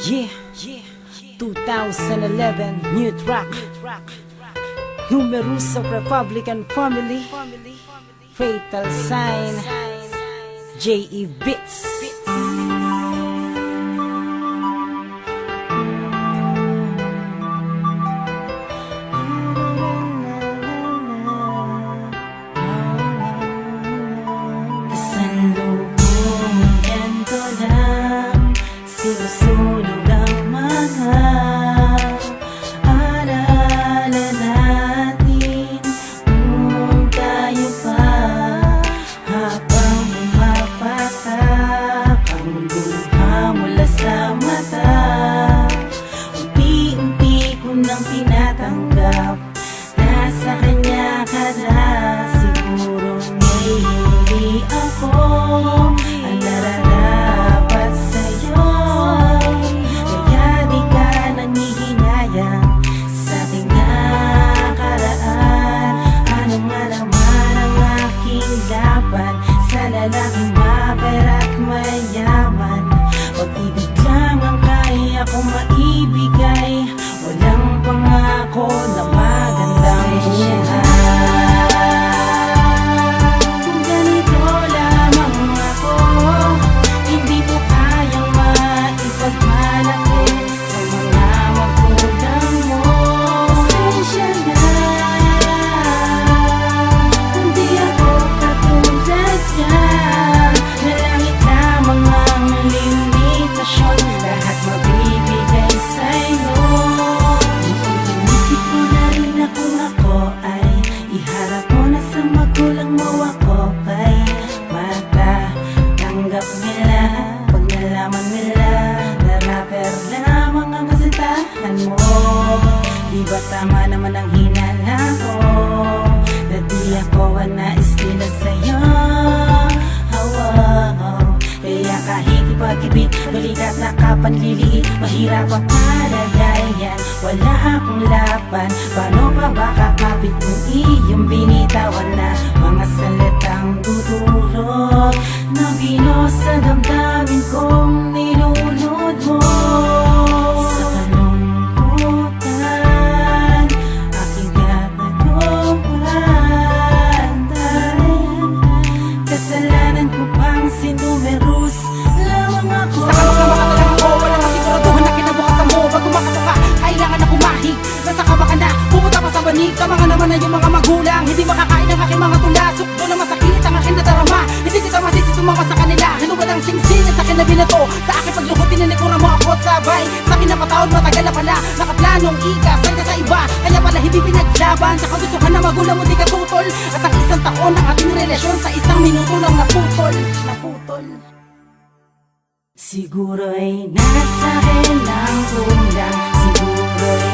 Yeah, 2011 new track. Numerous of Republican family. Fatal sign. J.E. Beats. Sinusunog ang mga alaala natin kung tayo pa habang bumapatak ang luha mula sa mata. Unti-unti ko nang tinatanggap nasa kanya ka na. Siguro nga'y hindi ako ang nararapat sa'yo. Sa lalaking mapera at mayaman, pag-ibig lang ang kaya kong maibigay. Walang pangako na magandang buhay. Kung ganito lamang ako, hindi ko kayang maipagmalaki sa mga magulang mo. Pasensya na ba tama naman ang hinala ko? Na di ako ang nais nila sa'yo. Kaya kahit ipag-ibig, balikat na kapanliliit, mahirap ang kalagayan, wala akong laban. Paano pa ba kakapit kung iyong binitawan na mga salitang dudurot na binos sa damdamin kong nilulod mo? Tama nga naman na yung mga magulang hindi makakain ng aking mga tulasok. Doon na masakit ang aking nadarama. Hindi kita masisisumama sa kanila. Ano ba ng singsing at sa akin na binato? Sa aking pagluhot tininikuran mo ako at sabay. Sa akin napatawad matagal na pala. Nakaplanong ikasan ka sa iba, kaya pala hindi pinaglaban. Sa kagustuhan na magulang mo di ka tutol. At ang isang taon ng ating relasyon sa isang minuto lang naputol. Siguro'y nasa akin ang kulang. Siguro'y